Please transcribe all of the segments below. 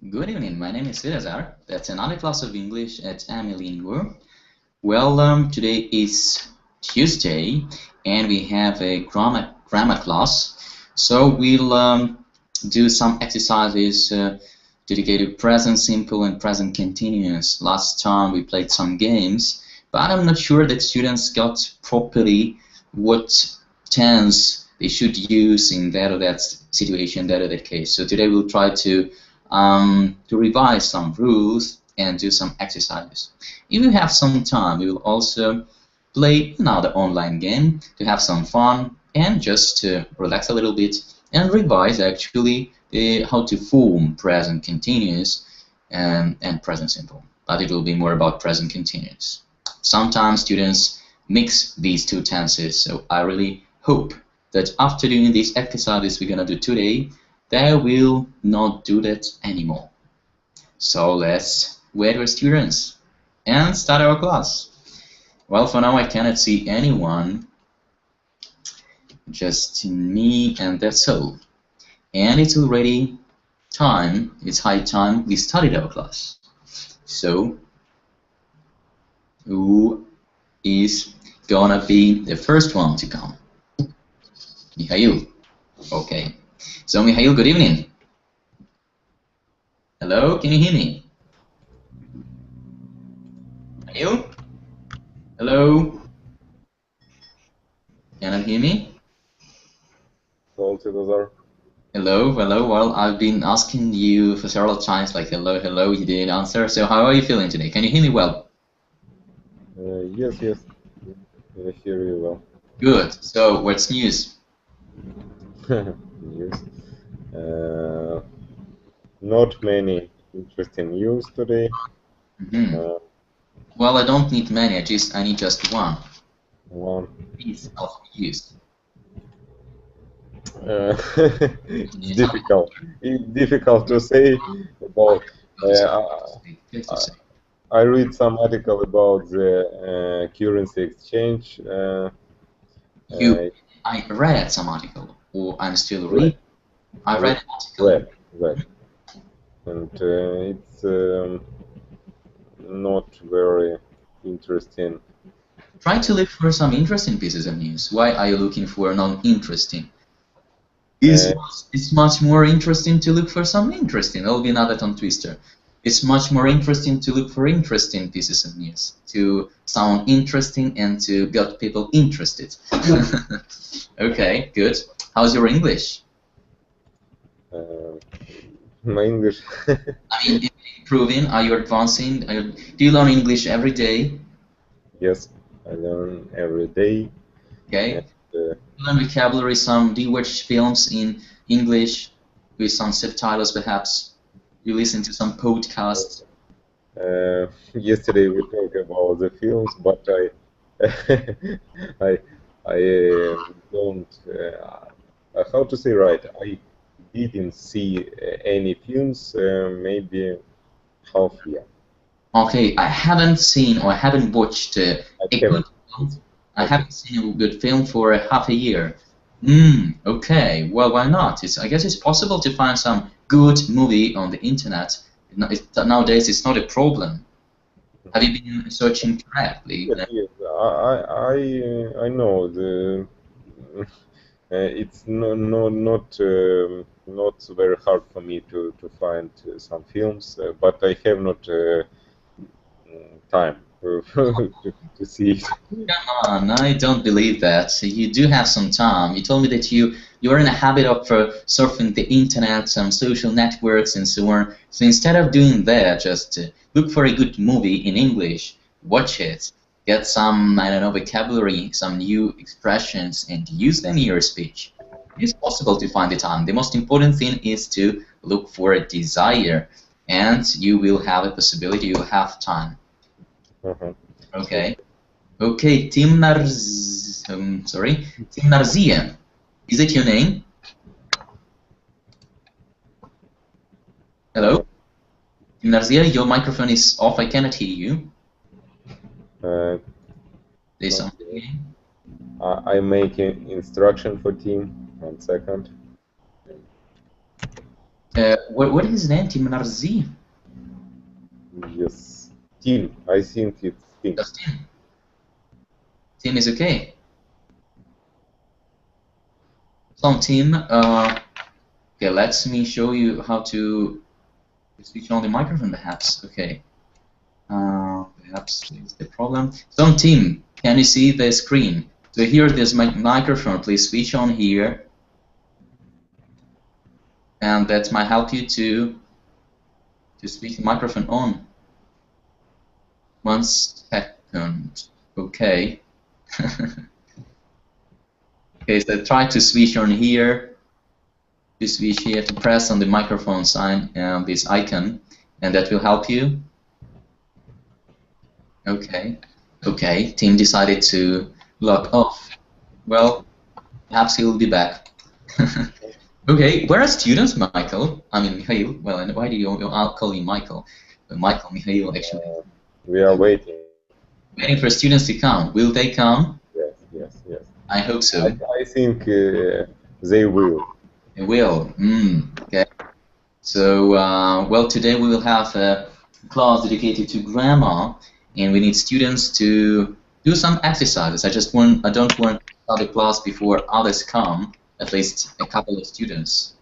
Good evening, my name is Svetozar. That's another class of English at Amilingo. Well, today is Tuesday and we have a grammar class. So we'll do some exercises dedicated to present simple and present continuous. Last time we played some games, but I'm not sure that students got properly what tense they should use in that or that situation, that or that case. So today we'll try to revise some rules and do some exercises. If you have some time, we will also play another online game to have some fun and just to relax a little bit and revise actually how to form present continuous and present simple. But it will be more about present continuous. Sometimes students mix these two tenses, so I really hope that after doing these exercises we're going to do today, they will not do that anymore. So let's wait for students and start our class. Well, for now I cannot see anyone, just me and that's all. And it's already time, it's high time we started our class. So, who is gonna be the first one to come? Mihail. Okay. So, Mihail, good evening. Hello, can you hear me? Mihail? Hello? Can you hear me? Hello, Svetozar. Hello, hello. Well, I've been asking you for several times, like hello, hello. You didn't answer. So, how are you feeling today? Can you hear me well? Yes, I hear you well. Good. So, what's news? News. Not many interesting news today. Well, I don't need many. I need just one. One. Piece of news. It's difficult. It's difficult to say about. I read some article about the currency exchange. I read some article, or I'm still reading. I read an article. Read. And it's not very interesting. Try to look for some interesting pieces of news. Why are you looking for non-interesting? It's much more interesting to look for some interesting. That'll be another tongue twister. It's much more interesting to look for interesting pieces of news, to sound interesting and to get people interested. Okay, good. How's your English? My English. I mean, improving? Are you advancing? Do you learn English every day? Yes, I learn every day. Okay. You learn vocabulary. Do you watch films in English with some subtitles, perhaps? You listen to some podcasts. Yesterday we talked about the films, but I don't. How to say right? I didn't see any films. Maybe half year. Okay, I haven't seen or I haven't watched a good film. I haven't seen a good film for half a year. Okay, well, why not? I guess it's possible to find some good movie on the internet. Nowadays, it's not a problem. Have you been searching correctly? Yes, I know it's not very hard for me to find some films, but I have not time to see it. Come on, I don't believe that. You do have some time. You told me that you're in a habit of surfing the internet, some social networks, and so on. So instead of doing that, just look for a good movie in English, watch it, get some, I don't know, vocabulary, some new expressions, and use them in your speech. It's possible to find the time. The most important thing is to look for a desire, and you will have a possibility, you will have time. Okay. Okay, Tim Narzia. Is it your name? Hello? Tim Narzia, your microphone is off. I cannot hear you. There's something. I make an instruction for Tim. 1 second. What is his name? Tim Narzi? Yes. Tim. I think it's Tim. Just Tim. Tim is okay. So Tim, okay, let me show you how to switch on the microphone, perhaps. Okay. Perhaps it's the problem. So Tim, can you see the screen? So here there's my microphone. Please switch on here. And that might help you to switch the microphone on. 1 second. Okay. Okay, so try to switch on here. To switch here, to press on the microphone sign and this icon, and that will help you. Okay. Okay, Tim decided to log off. Well, perhaps he will be back. Okay, where are students, Michael? I mean, Mikhail. Well, and why do you call him Michael? Michael, Mikhail, actually. We are waiting. Waiting for students to come. Will they come? Yes, yes, yes. I hope so. I think they will. They will. Okay. So, well, today we will have a class dedicated to grammar, and we need students to do some exercises. I don't want to start the class before others come. At least a couple of students.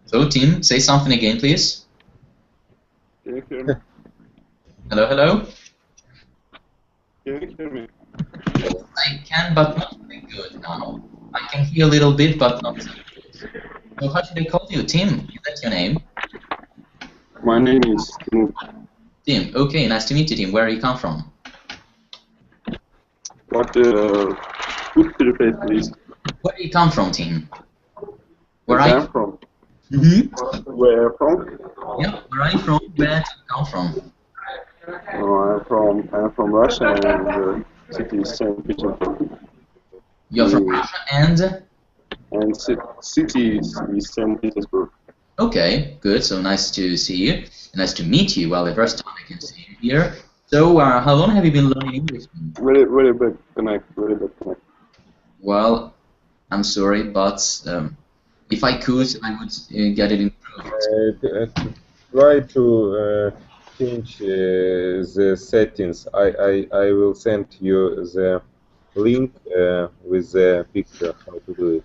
So, Tim, say something again, please. Can you hear me? Hello, hello. Can you hear me? I can, but not very good now. I can hear a little bit, but not very good. So, how should I call you, Tim? Is that your name? My name is Tim. Tim. Okay, nice to meet you, Tim. Where do you come from? What could you repeat, please? Where do you come from, Tim? Where Where are I you? am from? Mm-hmm. Where from? Yeah, where are you from? Where do you come from? I'm from Russia and city is St. Petersburg. You're from Russia and? And city is St. Petersburg. Okay, good. So nice to see you. Nice to meet you. Well, the first time I can see you here. So, how long have you been learning English? Very bad connect. Very bad connect. Well, I'm sorry, but if I could, I would get it improved. Try to change the settings. I will send you the link with the picture how to do it.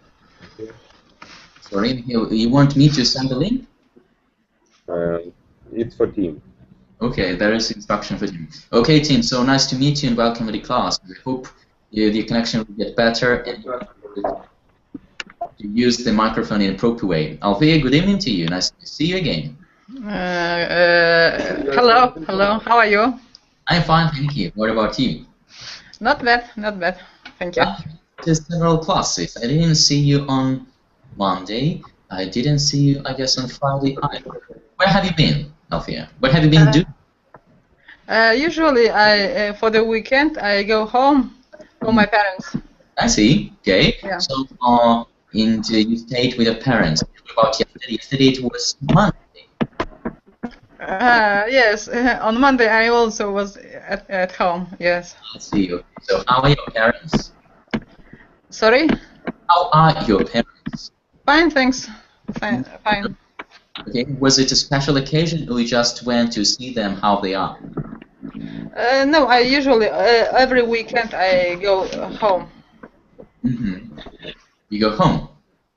Okay? Sorry, you want me to send the link? It's for Team. Okay, there is instruction for you. Okay, Tim, so nice to meet you and welcome to the class. I hope the connection will get better and to use the microphone in a proper way. Althea, good evening to you. Nice to see you again. Hello. How are you? I'm fine, thank you. What about you? Not bad. Thank you. Just several classes. I didn't see you on Monday. I didn't see you, I guess, on Friday either. Where have you been, Althea? What have you been doing? Usually, for the weekend, I go home for my parents. I see. Okay. Yeah. So, you stayed with your parents. What about yesterday? Yesterday it was Monday. Yes, on Monday I also was at home. Yes. I see. Okay. So, how are your parents? Sorry? How are your parents? Fine, thanks. Fine. Okay. Was it a special occasion, or you just went to see them how they are? No, I usually every weekend I go home. Mm-hmm. You go home.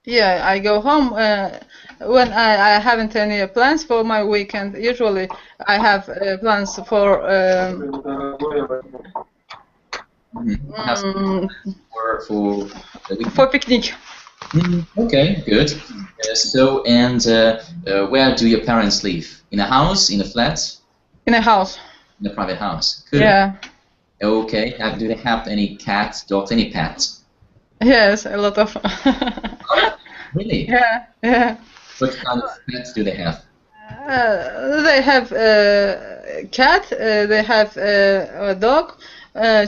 Yeah, I go home when I haven't any plans for my weekend. Usually, I have plans for For the weekend. for picnic. Okay, good. Where do your parents live? In a house? In a flat? In a house. In a private house? Good. Yeah. Okay. Do they have any cats, dogs, any pets? Yes, a lot of. Really? Yeah. What kind of pets do they have? They have a cat. They have a dog,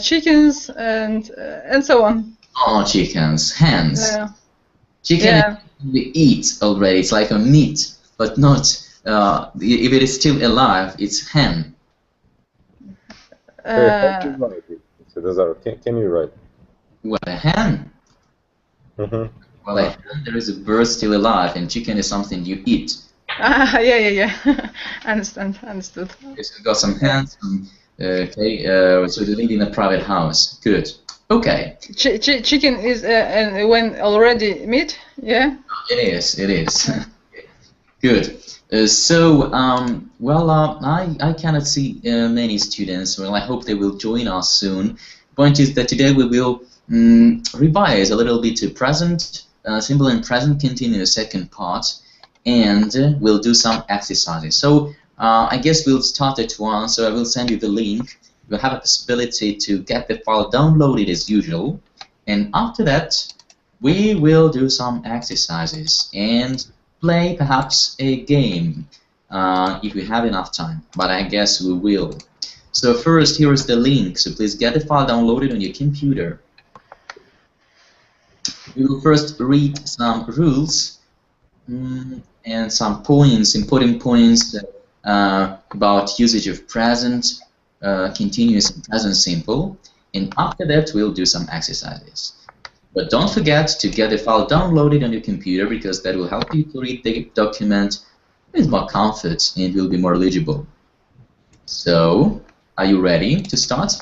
chickens, and so on. Oh, chickens, hens. Yeah. Chicken we eat already. It's like a meat, but not. If it is still alive, it's hen. How do you write it? Svetozar, can you write? What, a hen? Mm-hmm. Well, a hen, there is a bird still alive, and chicken is something you eat. Yeah. Understood. Okay, so we got some hens. Okay, so they live in a private house. Good. Okay. Chicken is when already meat. Yeah. It is. Good. I cannot see many students. Well, I hope they will join us soon. Point is that today we will revise a little bit to present, simple and present continuous second part, and we'll do some exercises. So I guess we'll start at once. So I will send you the link. You'll have a possibility to get the file downloaded as usual, and after that we will do some exercises and play perhaps a game if we have enough time, but I guess we will. So first, here is the link, so please get the file downloaded on your computer. We will first read some rules and some points, important points about usage of present, continuous and present simple, and after that we'll do some exercises. But don't forget to get the file downloaded on your computer, because that will help you to read the document with more comfort and will be more legible. So, are you ready to start?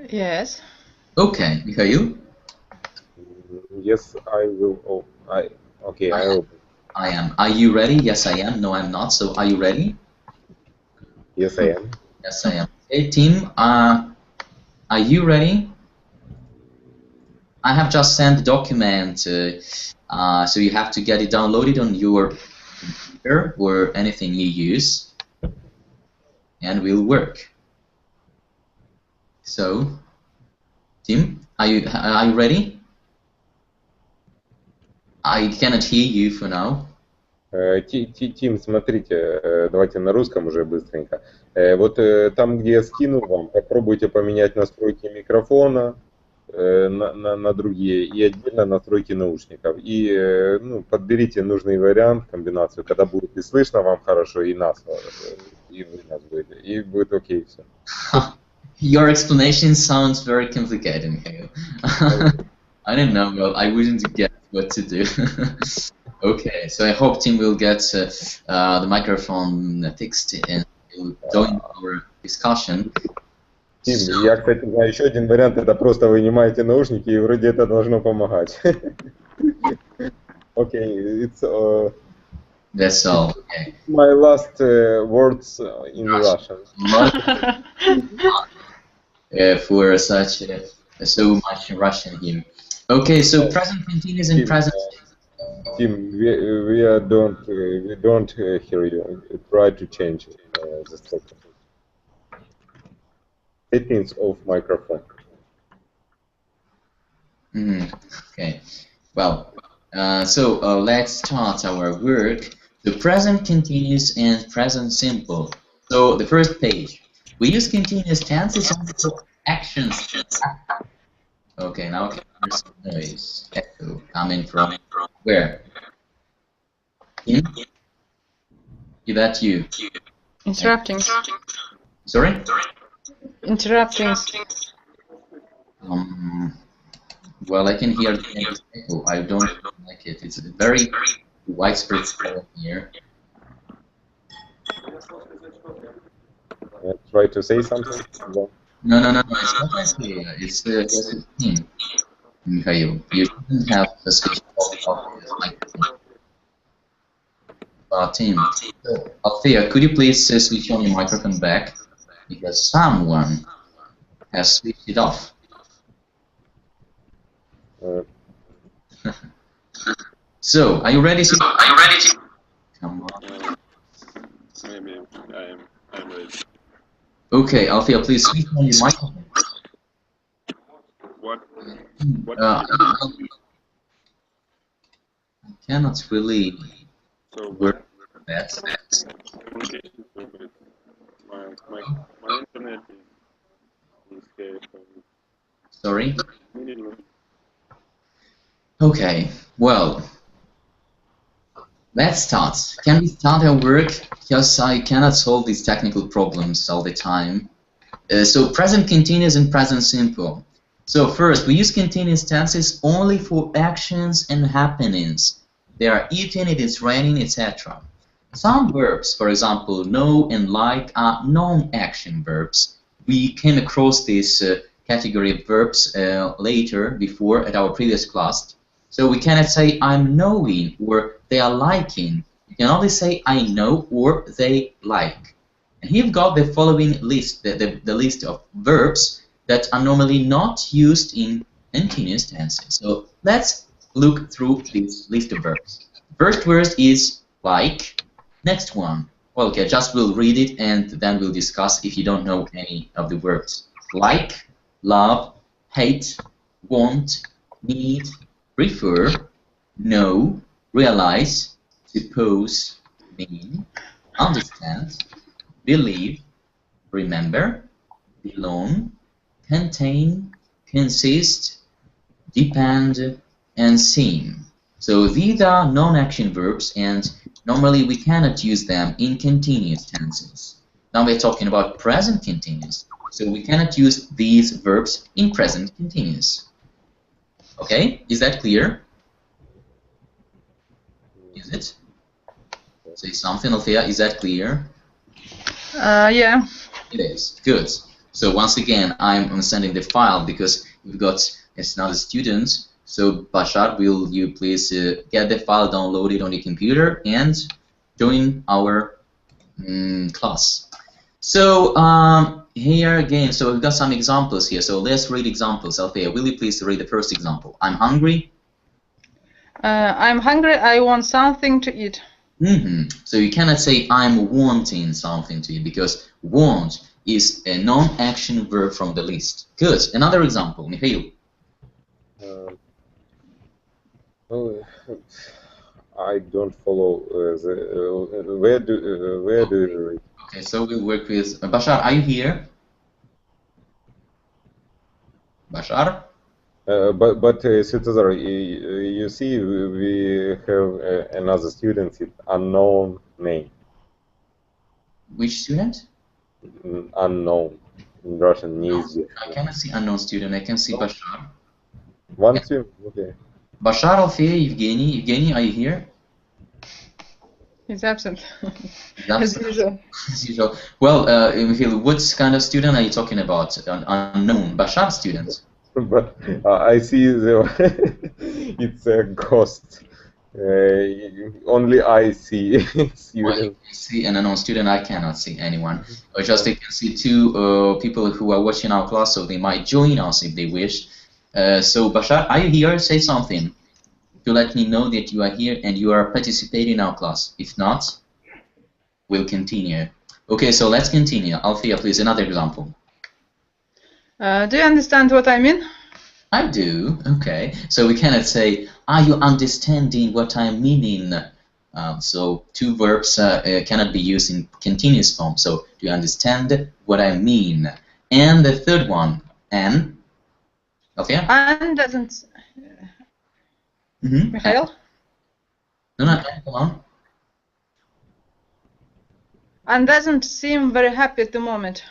Yes. Okay, Mikhail? Yes, I will. Oh, I will. I am. Are you ready? Yes, I am. No, I'm not. So, are you ready? Yes, I am. Yes, I am. Hey, team, are you ready? I have just sent the document, so you have to get it downloaded on your computer or anything you use, and will work. So, Tim, are you ready? I cannot hear you for now. Тим, смотрите, давайте на русском уже быстренько. Вот там, где я скинул вам, попробуйте поменять настройки микрофона на другие и отдельно настройки наушников. И подберите нужный вариант, комбинацию, когда будет и слышно вам хорошо, и нас, и вы нас будете, и будет окей все. Your explanation sounds very complicated, Mikhail. I don't know, well, I wouldn't get what to do. Okay, so I hope Tim will get the microphone fixed and will join our discussion. Тим, я, кстати, знаю еще один вариант, это просто вынимаете наушники, и вроде это должно помогать. Okay, it's That's all. Okay. My last words in Russian. For such so much Russian here. Okay, so present continuous and present. Tim, we don't hear you. Try to change the settings of microphone. Okay. Well, let's start our work. The present continuous and present simple. So the first page. We use continuous tenses for actions. Okay, now there's noise. Echo coming from where? In? Is that you? Interrupting. Sorry? Interrupting. Well, I can hear the echo. I don't like it. It's a very widespread problem here. Try to say something? No. It's not like here. It's the team. Mikhail, you shouldn't have a switch off this microphone. Team. Althea, could you please switch on your microphone back? Because someone has switched it off. So, are you ready? Come on. Maybe I'm ready. Okay, Althea, please switch on your microphone. What? I cannot really work with that. My internet is Sorry? Okay, well, let's start. Can we start our work? Because I cannot solve these technical problems all the time. So present continuous and present simple. So first, we use continuous tenses only for actions and happenings. They are eating, it is raining, etc. Some verbs, for example, know and like, are non-action verbs. We came across this category of verbs later, before, at our previous class. So we cannot say I'm knowing or they are liking. You can only say I know or they like. And here we've got the following list, the list of verbs that are normally not used in continuous tenses. So let's look through this list of verbs. First word is like. Next one. Well, okay, just we'll read it and then we'll discuss if you don't know any of the verbs. Like, love, hate, want, need, prefer, know, realize, suppose, mean, understand, believe, remember, belong, contain, consist, depend, and seem. So these are non-action verbs, and normally we cannot use them in continuous tenses. Now we're talking about present continuous, so we cannot use these verbs in present continuous. Okay, is that clear? Is it? Say something, Althea, is that clear? Yeah. It is. Good. So once again, I'm sending the file because we've got another student. So Bashar, will you please get the file downloaded on your computer and join our class. So here again, so we've got some examples here. So let's read examples. Althea, will you please read the first example? I'm hungry. I'm hungry. I want something to eat. So you cannot say I'm wanting something to eat because want is a non-action verb from the list. Good. Another example, Mikhail. I don't follow where do you read? Okay, so we'll work with Bashar. Are you here? Bashar? But Svetozar, you see, we have another student with unknown name. Which student? Unknown in Russian. I cannot see unknown student. I can see Bashar. One student. Okay. Bashar, Althea, Evgeny. Evgeny, are you here? He's absent. As usual. As usual. Well, Mikhail, what kind of student are you talking about? An unknown Bashar student. But I see it's a ghost. Only I see students. Well, you can see an unknown student. I cannot see anyone. Or just they can see two people who are watching our class, so they might join us if they wish. So Bashar, are you here? Say something to let me know that you are here and you are participating in our class. If not, we'll continue. Okay, so let's continue. Althea, please, another example. Do you understand what I mean? I do. Okay. So we cannot say, are you understanding what I'm meaning? So two verbs cannot be used in continuous form. So do you understand what I mean? And the third one, and? Althea? And doesn't... Mikhail? No, come on. And doesn't seem very happy at the moment.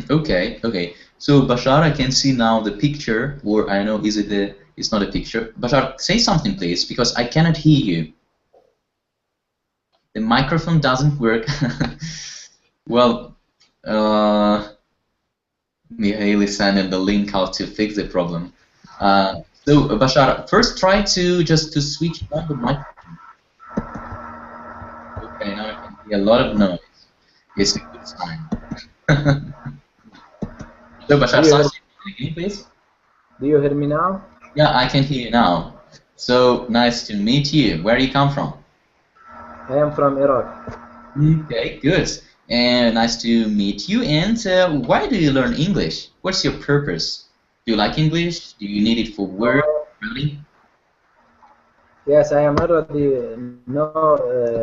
Okay. So Bashar, I can see now the picture, or I know, is it the? It's not a picture. Bashar, say something, please, because I cannot hear you. The microphone doesn't work. Well, Mikhail is sending the link how to fix the problem. So Bashar, first try to switch on the microphone. Okay, now I can hear a lot of noise. It's a good sign. So Bashar, start again, please. Do you hear me now? Yeah, I can hear you now. So nice to meet you. Where you come from? I am from Iraq. Okay, good. And nice to meet you. And why do you learn English? What's your purpose? Do you like English? Do you need it for work? Really? Yes, I am already know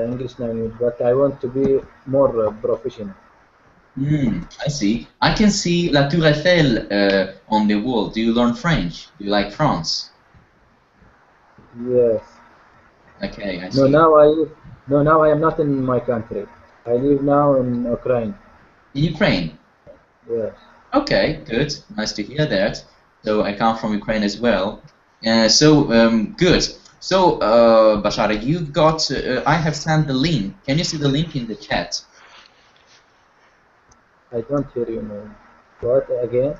English language, but I want to be more professional. I see. I can see La Tour Eiffel on the wall. Do you learn French? Do you like France? Yes. Okay, I see. No, now I am not in my country. I live now in Ukraine. In Ukraine? Yes. Okay, good. Nice to hear that. So I come from Ukraine as well. Good. So Bashar, you've got. I have sent the link. Can you see the link in the chat? I don't hear you now. What again?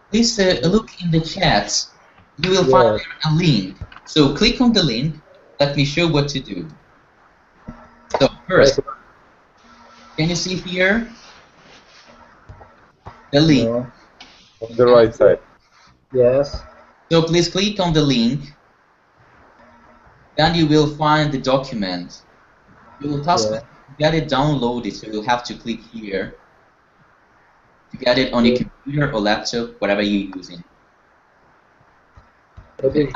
Please look in the chat. You will find a link. So click on the link. Let me show what to do. So first, can you see here the link? No. On the right side. Yes. So please click on the link. Then you will find the document. You will task to get it downloaded. So you'll have to click here to get it on your computer or laptop, whatever you're using. Okay.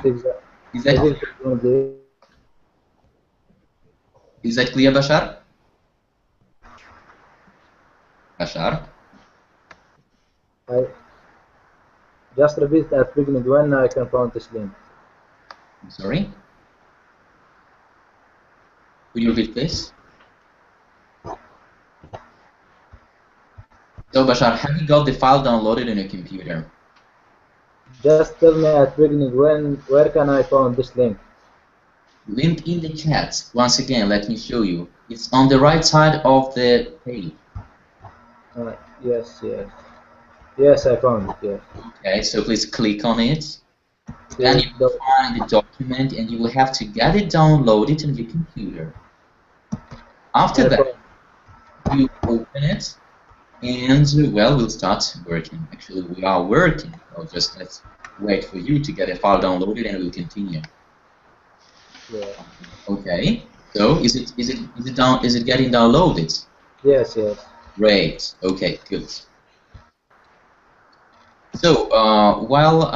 Is that clear, Bashar? Bashar? I just repeat at the beginning when I can find this link. I'm sorry? Could you repeat this? So Bashar, have you got the file downloaded on your computer? Just tell me at the beginning where can I find this link? Link in the chat. Once again, let me show you. It's on the right side of the page. Yes. Yes, I found it, yes. Okay, so please click on it. Then you will find the document and you will have to get it downloaded on your computer. After that, you open it and, well, we'll start working. Actually, we are working. So just let's wait for you to get a file downloaded and we'll continue. Yeah. Okay, so is it getting downloaded? Yes. Great. Okay, good. So while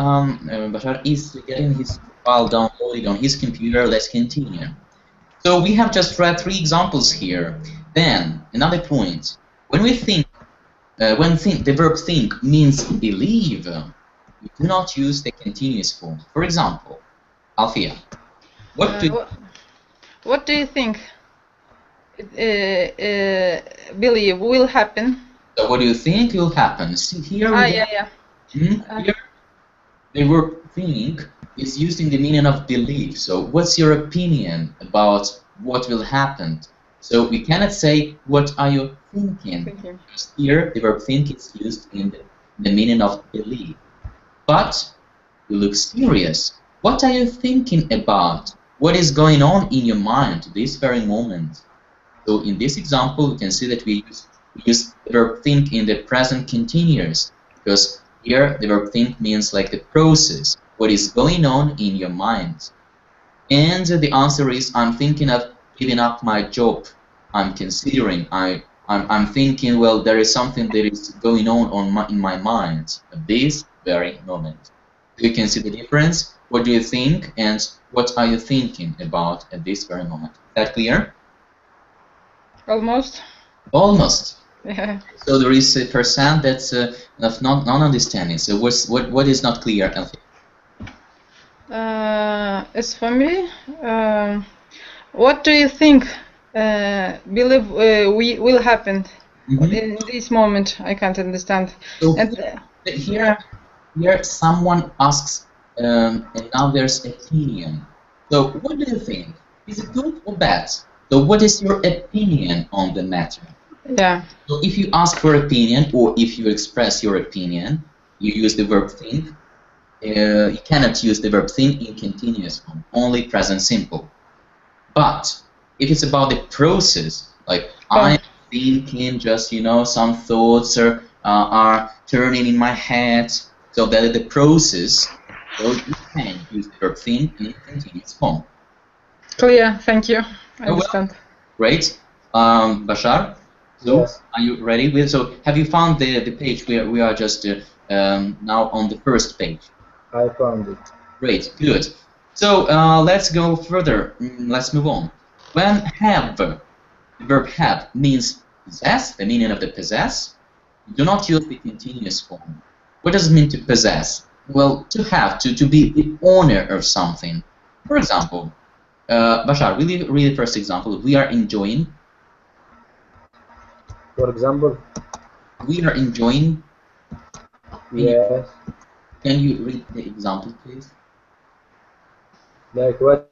Bashar is getting his file downloaded on his computer, let's continue. So we have just read 3 examples here. Then another point: when we think, the verb think means believe, we do not use the continuous form. For example, Alfia, what do you think believe will happen? So what do you think will happen? See here. Here, the verb think is used in the meaning of believe. So what's your opinion about what will happen? So we cannot say what are you thinking. Because here the verb think is used in the meaning of believe. But you look serious. What are you thinking about? What is going on in your mind this very moment? So in this example, we can see that we use the verb think in the present continuous, because here the verb think means like the process, what is going on in your mind. And the answer is, I'm thinking of giving up my job. I'm considering, I'm thinking, well, there is something that is going on in my mind at this very moment. You can see the difference. What do you think and what are you thinking about at this very moment? Is that clear? Almost. Almost. Yeah. So there is a percent that's of non-understanding. So what is not clear, Alfie? As for me, what do you think believe will happen in this moment? I can't understand. So here someone asks another's opinion. So what do you think? Is it good or bad? So what is your opinion on the matter? Yeah. So if you ask for opinion, or if you express your opinion, you use the verb think. You cannot use the verb think in continuous form, only present simple. But if it's about the process, like I'm thinking, just some thoughts are turning in my head, so that is the process. So you can use the verb think in continuous form. Clear. Thank you. I understand. Well, great. Bashar, so yes. Are you ready? So have you found the page where we are just now on the first page? I found it. Great, good. So let's go further. Let's move on. When have, the verb have means possess, the meaning of the possess, do not use the continuous form. What does it mean to possess? Well, to have, to be the owner of something. For example, Bashar, really the first example, we are enjoying. For example? We are enjoying. Yes. Can you read the example, please? Like what?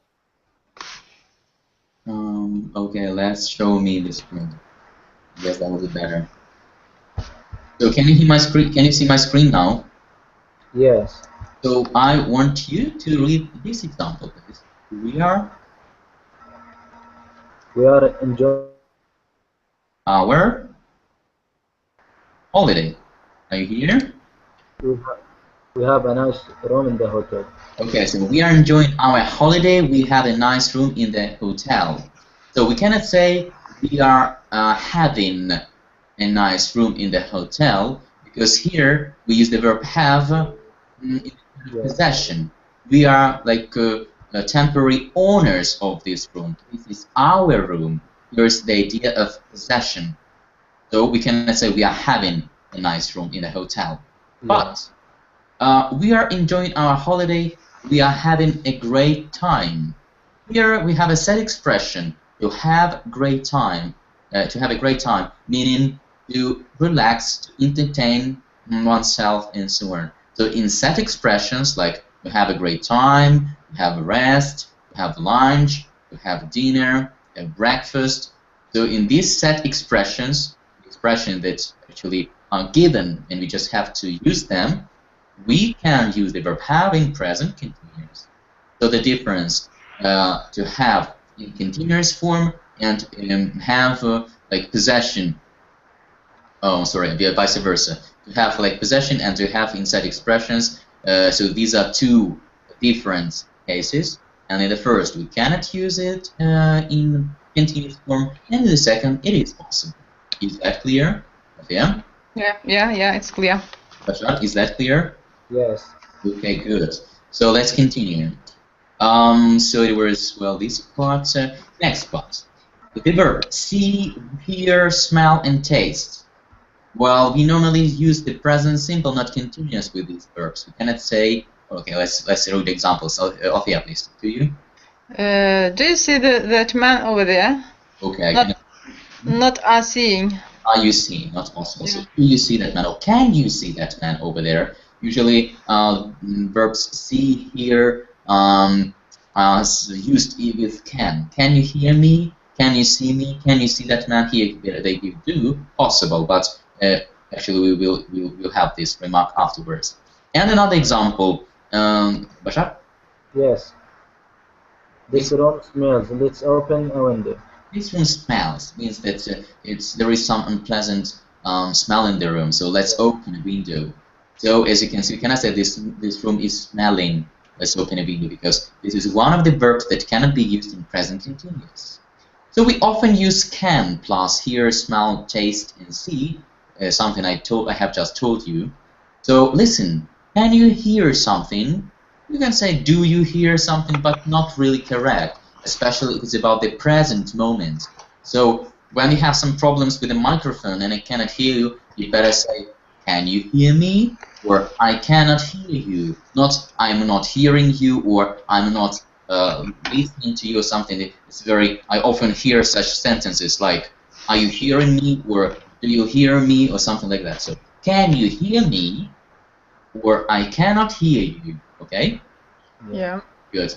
Okay, let's show me the screen. Yes, that will be better. So can you hear my screen? Can you see my screen now? Yes. So I want you to read this example, please. We are enjoying our holiday. Are you here? We have a nice room in the hotel. Okay, so we are enjoying our holiday. We have a nice room in the hotel. So we cannot say we are having a nice room in the hotel, because here we use the verb have in possession. We are like temporary owners of this room. This is our room. Here's the idea of possession. So we cannot say we are having a nice room in the hotel. But we are enjoying our holiday. We are having a great time. Here we have a set expression. To have great time. To have a great time, meaning to relax, to entertain oneself, and so on. So in set expressions like to have a great time, to have a rest, to have lunch, to have dinner, to have breakfast. So in these set expressions, expressions that actually are given and we just have to use them, we can use the verb have in present continuous. So the difference to have in continuous form and have like possession. Oh, sorry, vice versa. To have like possession and to have in set expressions. So these are two different cases. And in the first, we cannot use it in continuous form, and in the second, it is possible. Is that clear? Yeah. Yeah, it's clear. Bashar, is that clear? Yes. Okay, good. So let's continue. So it was, well, this part. Next part. The verb see, hear, smell, and taste. Well, we normally use the present simple, not continuous with these verbs. We cannot say, okay, let's read the examples. Ofia, please. Do you? Do you see that man over there? Okay. Not us seeing. Are you seeing? Not possible. Yeah. So do you see that man, or can you see that man over there? Usually, verbs see, hear, used with can. Can you hear me? Can you see me? Can you see that man here? They do possible, but actually we'll have this remark afterwards. And another example, Bashar? Yes. This room smells. Let's open a window. This room smells means that there is some unpleasant smell in the room. So let's open a window. So as you can see, we cannot say this room is smelling. Let's open a window, because this is one of the verbs that cannot be used in present continuous. So we often use can plus hear, smell, taste, and see. Something I have just told you. So listen, can you hear something? You can say, do you hear something, but not really correct, especially if it's about the present moment. So when you have some problems with the microphone and I cannot hear you, you better say, can you hear me? Or I cannot hear you. Not I'm not hearing you, or I'm not listening to you, or something. It's very, I often hear such sentences like, are you hearing me? Or do you hear me? Or something like that. So can you hear me? Or I cannot hear you. Okay? Yeah. Good.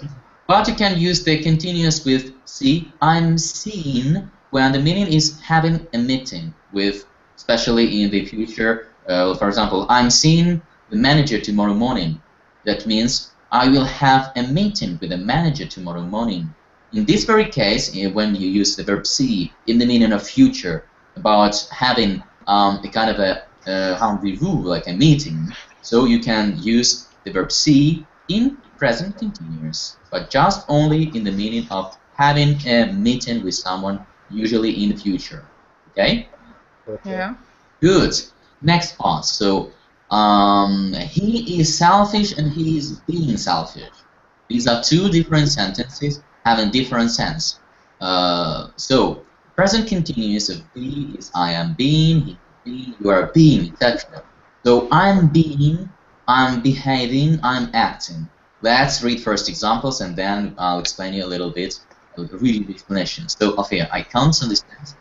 But you can use the continuous with see. I'm seen when the meaning is having a meeting with, especially in the future. For example, I'm seeing the manager tomorrow morning. That means I will have a meeting with the manager tomorrow morning. In this very case, when you use the verb see in the meaning of future, about having a kind of a rendezvous, like a meeting, so you can use the verb see in present continuous, but just only in the meaning of having a meeting with someone, usually in the future. Okay? Yeah. Good. Next part. So he is selfish and he is being selfish. These are two different sentences having different sense. So present continuous of be is I am being, he is being, you are being, etc. So I'm being, I'm behaving, I'm acting. Let's read first examples and then I'll explain you a little bit, reading the explanations. So Afia, I can't understand.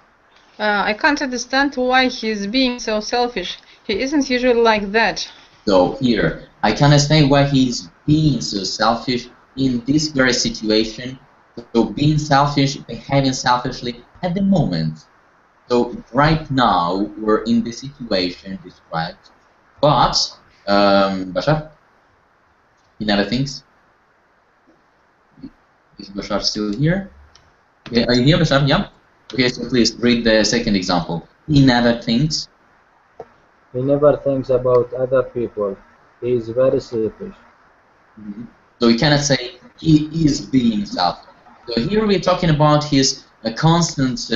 I can't understand why he's being so selfish. He isn't usually like that. So here, I can understand why he's being so selfish in this very situation. So being selfish, behaving selfishly at the moment. So right now, we're in the situation described. But, Bashar, he never thinks. Is Bashar still here? Okay, are you here, Bashar? Yeah? Okay, so please read the second example. He never thinks. He never thinks about other people. He is very selfish. So we cannot say he is being selfish. So here we're talking about his constant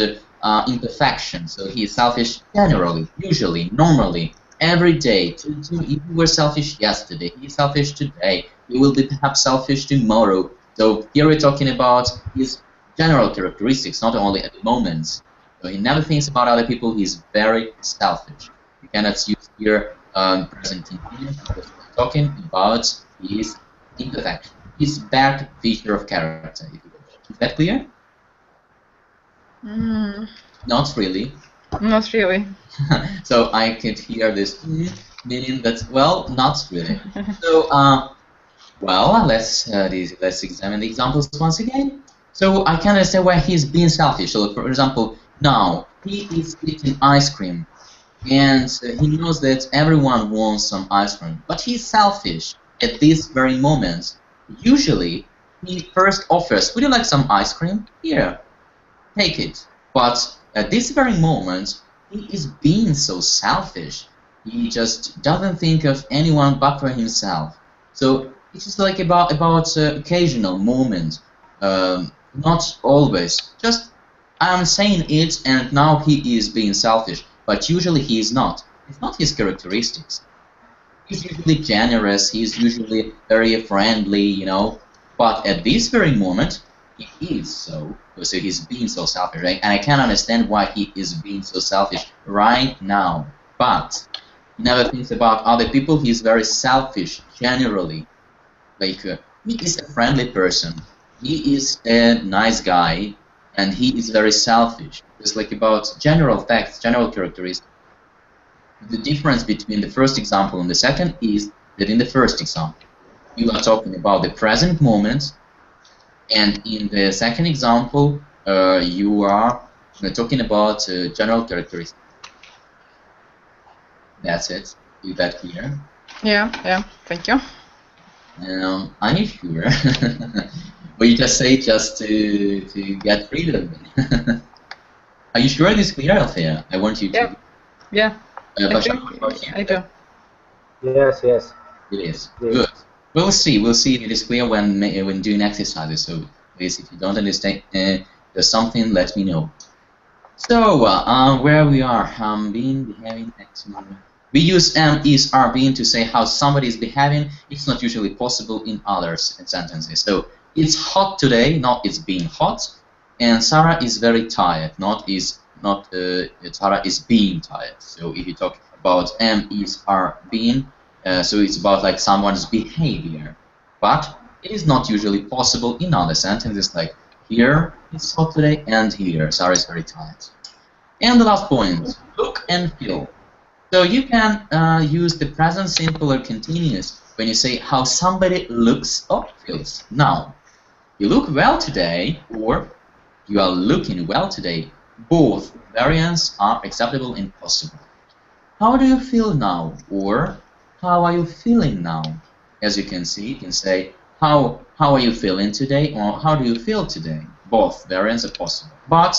imperfection. So he is selfish generally, usually, normally, every day. You were selfish yesterday. He is selfish today. You will be perhaps selfish tomorrow. So here we're talking about his general characteristics, not only at the moments. So he never thinks about other people. He's very selfish. You cannot use here present continuous because we're talking about his imperfection, his bad feature of character. Is that clear? Not really. Not really. So I could hear this meaning that, well, not really. So well, let's examine the examples once again. So I can understand why he's being selfish. So for example, now he is eating ice cream, and he knows that everyone wants some ice cream, but he's selfish at this very moment. Usually, he first offers, "Would you like some ice cream? Here, take it." But at this very moment, he is being so selfish. He just doesn't think of anyone but for himself. So it's just like about occasional moments, not always. Just I'm saying it, and now he is being selfish. But usually he is not. It's not his characteristics. He's usually generous. He's usually very friendly, you know. But at this very moment, he is so. So he's being so selfish, right? And I can understand why he is being so selfish right now. But he never thinks about other people. He's very selfish generally. Like he is a friendly person. He is a nice guy, and he is very selfish. It's like about general facts, general characteristics. The difference between the first example and the second is that in the first example, you are talking about the present moment, and in the second example, you are talking about general characteristics. That's it. Is that clear? Yeah, thank you. Are you sure? Or you just say just to get rid of it? Are you sure this is clear, Althea? I want you to. Yeah. I do. Yes. It is. Good. We'll see if it is clear when doing exercises. So please, if you don't understand there's something, let me know. So where we are, behaving, acting. We use am, is, are, being to say how somebody is behaving. It's not usually possible in other sentences. So it's hot today, not it's being hot, and Sarah is very tired, Sarah is being tired. So if you talk about am, is, are, being, so it's about like someone's behavior. But it is not usually possible in other sentences, like here it's hot today, and here Sarah is very tired. And the last point, look and feel. So you can use the present simple or continuous when you say how somebody looks or feels. Now, you look well today, or you are looking well today. Both variants are acceptable and possible. How do you feel now? Or how are you feeling now? As you can see, you can say how are you feeling today, or how do you feel today? Both variants are possible. But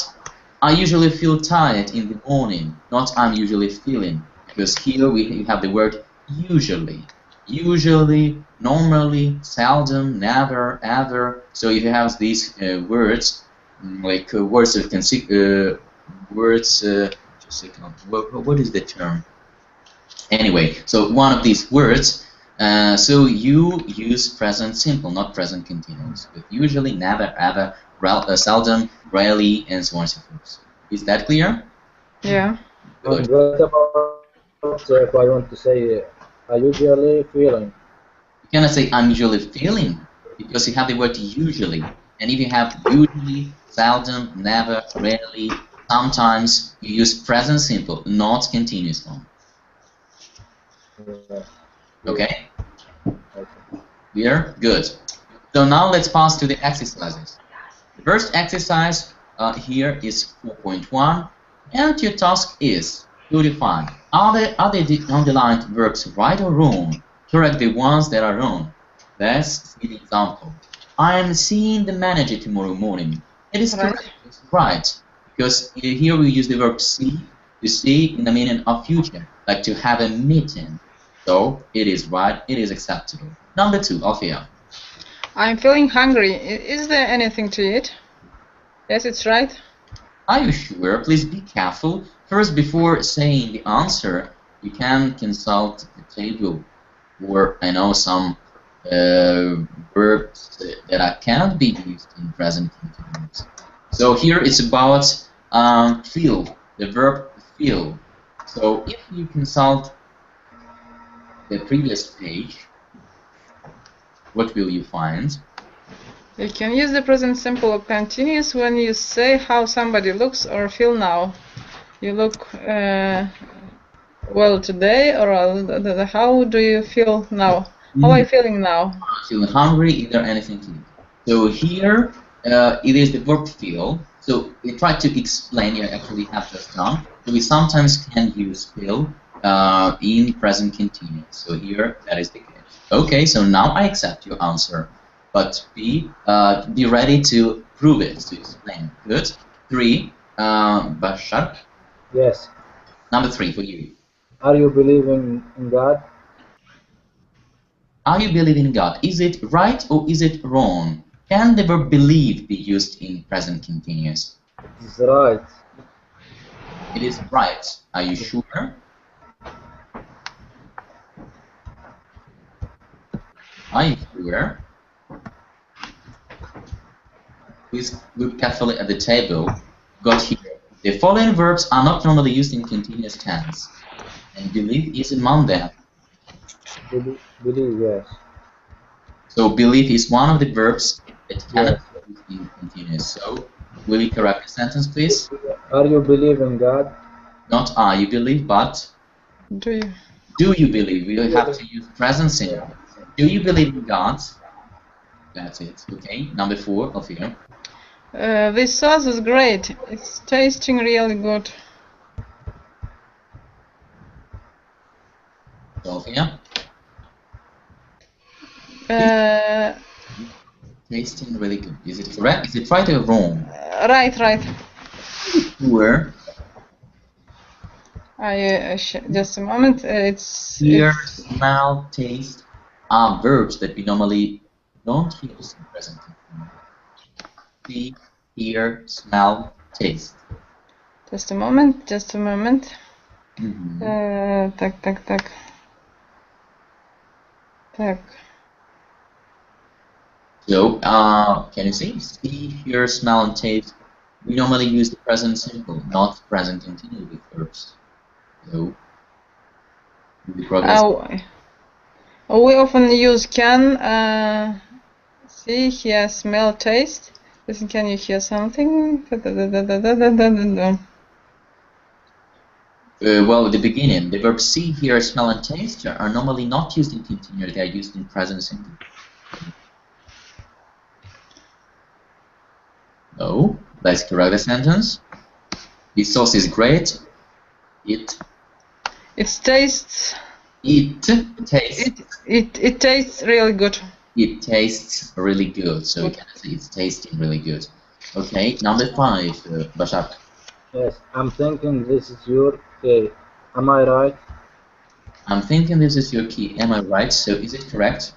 I usually feel tired in the morning, not I'm usually feeling, because here we have the word usually. Usually, normally, seldom, never, ever. So if you have these words, like words that can see, words, just a second, what is the term? Anyway, so one of these words, so you use present simple, not present continuous. With usually, never, ever, seldom, rarely, and so on and so forth. Is that clear? Yeah. And what about if I want to say I usually feeling? You cannot say I'm usually feeling, because you have the word usually. And if you have usually, seldom, never, rarely, sometimes, you use present simple, not continuous form. Okay? Clear? Good. So now let's pass to the exercises. The first exercise here is 4.1, and your task is to define, are the underlined verbs right or wrong? Correct the ones that are wrong. Let's see the example. I am seeing the manager tomorrow morning. It is correct. It's right. Because here we use the verb see to see in the meaning of future, like to have a meeting. So it is right, it is acceptable. Number 2, Alfia. I'm feeling hungry. Is there anything to eat? Yes, it's right. Are you sure? Please be careful. First, before saying the answer, you can consult the table or I know some verbs that cannot be used in present continuous. So here it's about feel, the verb feel. So if you consult the previous page, what will you find? You can use the present simple or continuous when you say how somebody looks or feel now. You look well today, or how do you feel now? How are you feeling now? Feeling hungry, is there anything to eat? So here it is the verb feel. So we try to explain, you actually have just done. So we sometimes can use feel in present continuous. So here that is the case. Okay, so now I accept your answer. But be ready to prove it, to explain. Good. 3, Bashar. Yes. Number 3 for you. Are you believing in God? Are you believing in God? Is it right or is it wrong? Can the verb believe be used in present continuous? It's right. It is right. Are you sure? Are you sure? Please look carefully at the table. Got here. The following verbs are not normally used in continuous tense, and believe is among them. Believe, yes. So believe is one of the verbs that cannot be used in continuous. So will you correct the sentence, please? Are you believe in God? Not are you believe, but Do you? do you believe? We have to use present simple. Do you believe in God? That's it. Okay. Number 4, Alfia. This sauce is great. It's tasting really good. Alfia. Tasting really good. Is it correct? Is it right or wrong? Right. Sure. Just a moment. Hear, smell, taste are verbs that we normally don't use in present continuous. See, hear, smell, taste. Just a moment. Mm-hmm. Так. So, can you see? See, hear, smell, and taste. We normally use the present simple, not present continuous with verbs. So, the progress. We often use can, see, hear, smell, taste. Listen, can you hear something? Well, at the beginning, the verbs see, hear, smell, and taste are normally not used in continuous, they are used in present simple. No, let's correct the sentence. This sauce is great. It tastes. It tastes really good. It tastes really good. So we can say it's tasting really good. Okay, number 5, Bashar. Yes, I'm thinking this is your key. Am I right? I'm thinking this is your key. Am I right? So is it correct?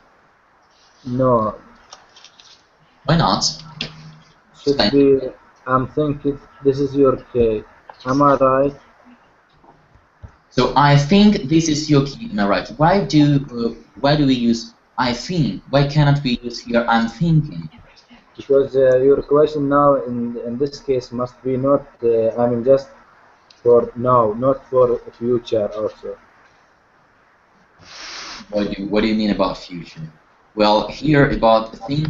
No. Why not? Should be, I'm thinking this is your key. Am I right? So I think this is your key. Am I right? Why do we use I think? Why cannot we use here I'm thinking? Because your question now in this case must be not, I mean just for now, not for future also. What do you mean about future? Well, here about think.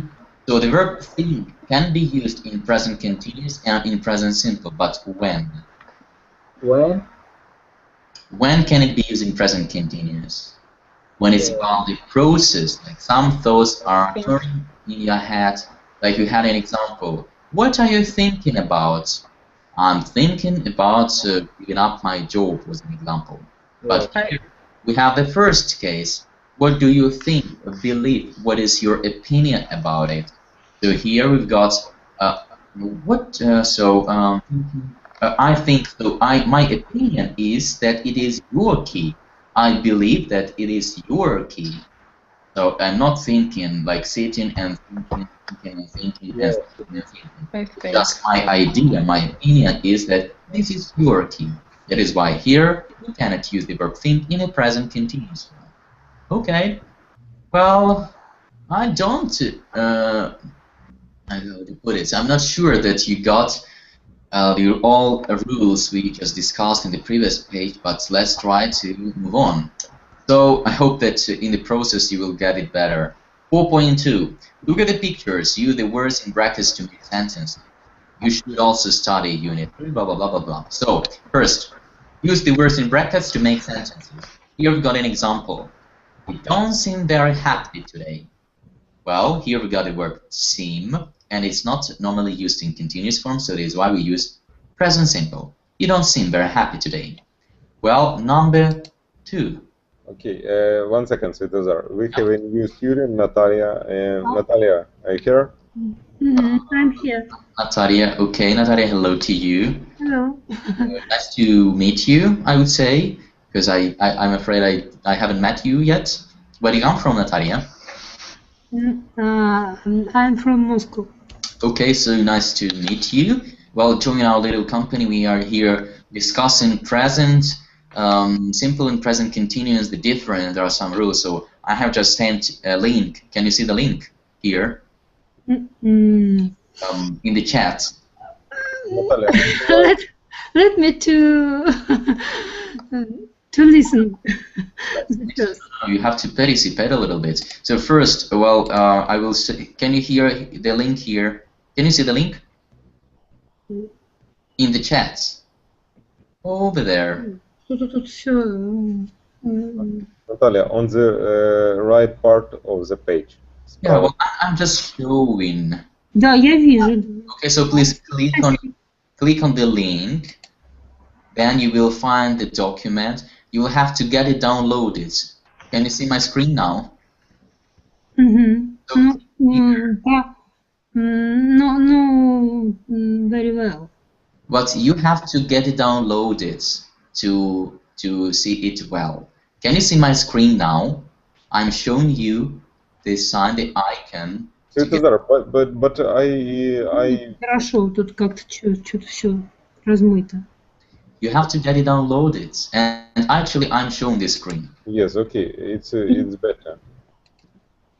So the verb think can be used in present continuous and in present simple, but when? When? When can it be used in present continuous? when it's about the process. Like some thoughts are turning in your head. Like you had an example. What are you thinking about? I'm thinking about giving up my job, was an example. But here we have the first case. What do you think, believe? What is your opinion about it? So here we've got I think so. My opinion is that it is your key. I believe that it is your key. So I'm not thinking like sitting and thinking. I think. Just my idea, my opinion is that this is your key. That is why here you cannot use the verb think in a present continuous form. Okay. Well, I don't. I don't know how to put it. I'm not sure that you got all rules we just discussed in the previous page, but let's try to move on. So I hope that in the process you will get it better. 4.2. Look at the pictures. Use the words in brackets to make sentences. You should also study unit 3, blah, blah, blah, blah, blah. So, first, use the words in brackets to make sentences. Here we've got an example. You don't seem very happy today. Well, here we got the word seem, and it's not normally used in continuous form, so that is why we use present simple. You don't seem very happy today. Well, number 2. Okay, 1 second, Svetozar. We have a new student, Natalia. Natalia, are you here? I'm here. Natalia, okay, Natalia, hello to you. Hello. Nice to meet you, I would say, because I'm afraid I haven't met you yet. Where do you come from, Natalia? I'm from Moscow. Okay, so nice to meet you. Well, join our little company. We are here discussing present, simple and present continuous, the difference. There are some rules. So I have just sent a link. Can you see the link here? In the chat. Let me to listen. You have to participate a little bit. So first, well, I will say, can you hear the link here? Can you see the link? In the chat. Over there. Natalia, on the right part of the page. Yeah, well, I'm just showing. Да, я вижу. Okay, so please click on the link. Then you will find the document. You will have to get it downloaded. Can you see my screen now? So No, very well. But you have to get it downloaded to see it well. Can you see my screen now? I'm showing you the sign, the icon. Svetozar, but I. Хорошо, тут как-то что-то все размыто. You have to get it downloaded, and actually I'm showing the screen. Yes, okay, it's better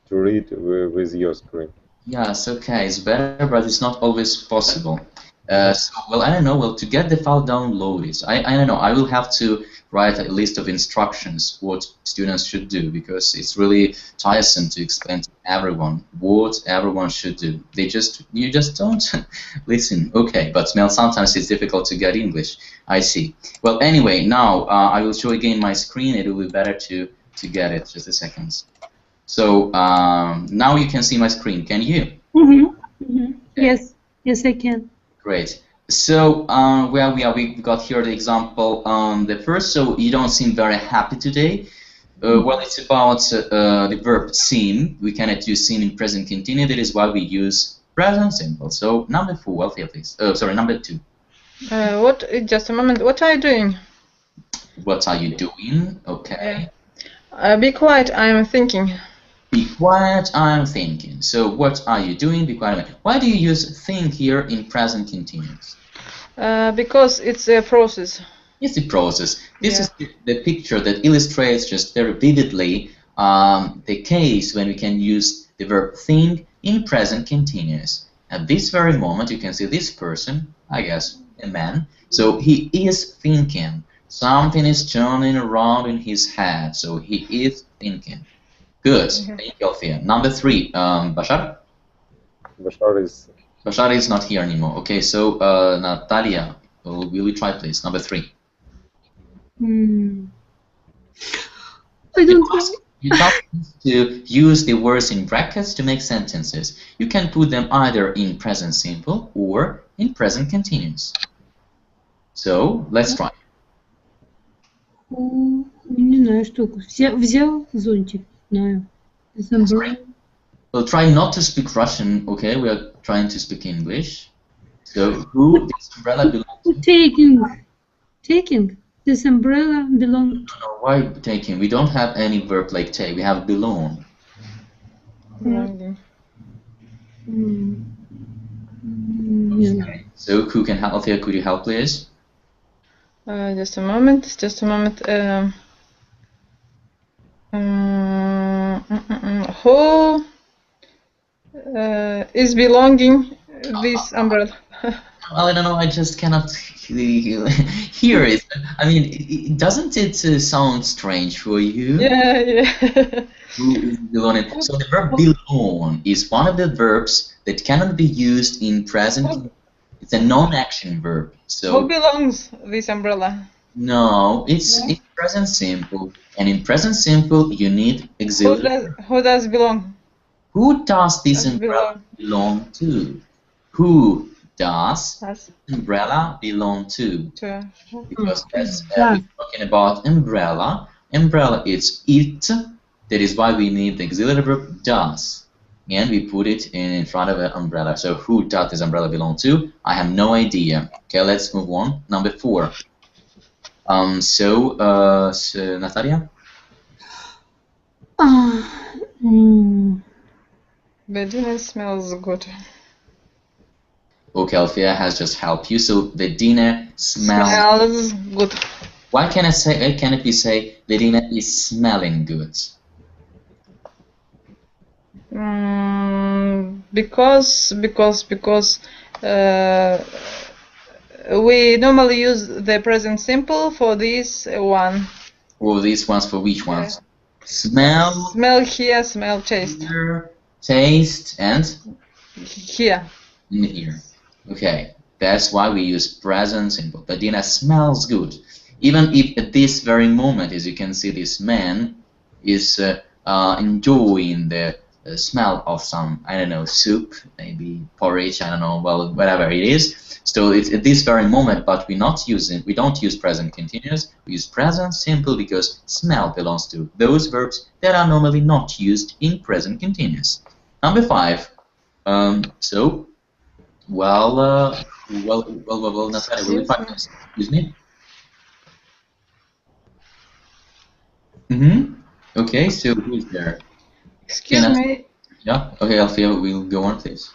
to read with your screen. Yes, okay, it's better, but it's not always possible. So, well, I don't know. Well, to get the file downloaded, I don't know. I will have to write a list of instructions what students should do, because it's really tiresome to explain to everyone what everyone should do. You just don't listen. Okay, but well, sometimes it's difficult to get English. I see. Well, anyway, now I will show again my screen. It will be better to get it. Just a second. So now you can see my screen. Can you? Okay. Yes, I can. Great. So where we are, we got here the example. The first, so you don't seem very happy today. Well, it's about the verb seem. We cannot use seem in present continuous. That is why we use present simple. So number 4, Althea, please. Sorry, number 2. Just a moment. What are you doing? What are you doing? Okay. Be quiet. I am thinking. Be quiet, I'm thinking. So what are you doing? Be quiet. Why do you use think here in present continuous? Because it's a process. It's a process. This is the picture that illustrates just very vividly the case when we can use the verb think in present continuous. At this very moment, you can see this person, I guess, a man. So he is thinking. Something is turning around in his head. So he is thinking. Good. Thank you, Althea. Number 3, Bashar? Bashar is not here anymore. Okay, so Natalia, will you try, please? Number 3. I don't know. You don't need to use the words in brackets to make sentences. You can put them either in present simple or in present continuous. So, let's try. Не знаю, что. Взял зонтик. Знаю. Well, try not to speak Russian, okay? We are trying to speak English. So, who this umbrella belongs to? Taking. This umbrella belongs to. No, why taking? We don't have any verb like take. We have belong. Belonging. Okay. So, who can help here? Could you help, please? Just a moment. Just a moment. Who is belonging this umbrella? Well, I don't know. I just cannot hear it. I mean, doesn't it sound strange for you? Yeah. Who is belonging? So the verb belong is one of the verbs that cannot be used in present. It's a non-action verb. So who belongs this umbrella? no, it's in present simple, and in present simple you need auxiliary. Who does belong? Who does this umbrella belong to? Who does umbrella belong to? Because as we're talking about umbrella, umbrella is it. That is why we need the auxiliary verb does, and we put it in front of an umbrella. So who does this umbrella belong to? I have no idea. Okay, let's move on. Number 4. So Natalia? The dinner smells good. Okay, Alfia has just helped you. So the dinner smells good. Why can I say? Can it be say the dinner is smelling good? Because we normally use the present simple for this one. Or these ones for which ones? Smell. Smell here, smell, taste. Here, taste, and? Here. In here. Okay, that's why we use present simple. The dinner smells good. Even if at this very moment, as you can see, this man is enjoying the smell of some, I don't know, soup, maybe porridge, I don't know, well, whatever it is. So it's at this very moment, but we don't use present continuous, we use present simple because smell belongs to those verbs that are normally not used in present continuous. Number 5. Well, Natalia, will you practice? Excuse me? Okay, so who is there? Excuse me. Yeah, okay, Alfia, we'll go on, please.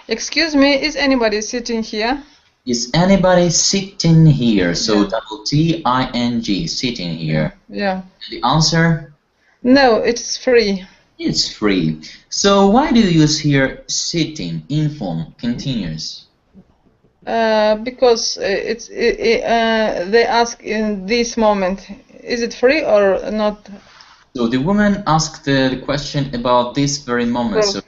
Excuse me, is anybody sitting here? Is anybody sitting here? So double T-I-N-G, sitting here. Yeah. The answer? No, it's free. It's free. So why do you use here sitting, inform, continuous? Because they ask in this moment, is it free or not? So the woman asked the question about this very moment. So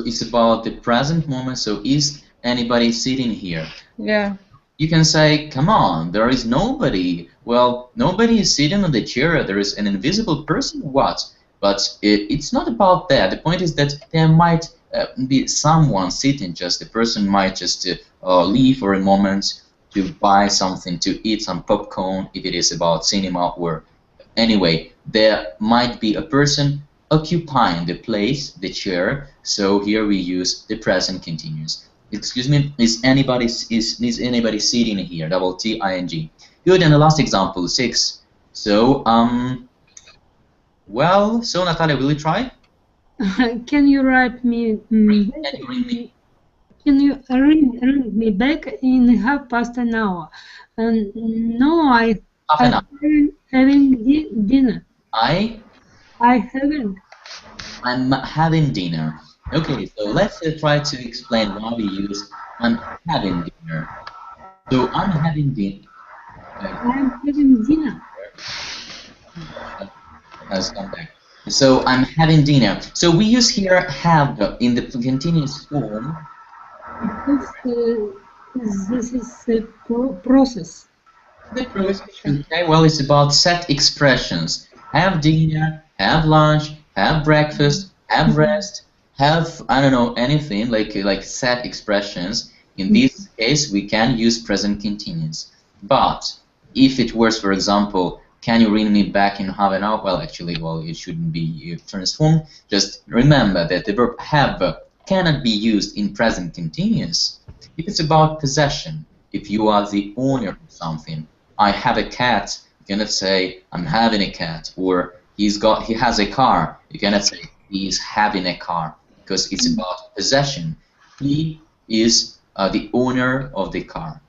it's about the present moment. So is anybody sitting here? Yeah. You can say, come on, there is nobody. Well, nobody is sitting on the chair. There is an invisible person. What? But it's not about that. The point is that there might be someone sitting. Just the person might just leave for a moment to buy something to eat, some popcorn, if it is about cinema or anyway. There might be a person occupying the place, the chair. So here we use the present continuous. Excuse me, is anybody sitting here? Double T-I-N-G. Good. And the last example, 6. So well, so Natalia, will you try? Can you write me? Can you ring me back in 1/2 hour? No, I'm having dinner. I haven't. I'm having dinner. Okay, so let's try to explain why we use I'm having dinner. So I'm having dinner. I'm having dinner. Let's come back. So I'm having dinner. So we use here have in the continuous form. Because this is a process. Okay, well, it's about set expressions. Have dinner, have lunch, have breakfast, have rest, have, I don't know, anything like set expressions. In this case, we can use present continuous. But if it was, for example, can you ring me back in half an hour? Well, actually, well, it shouldn't be transformed. Just remember that the verb have cannot be used in present continuous if it's about possession. If you are the owner of something, I have a cat, you cannot say I'm having a cat, or he has a car, you cannot say he is having a car, because it's about possession. He is the owner of the car.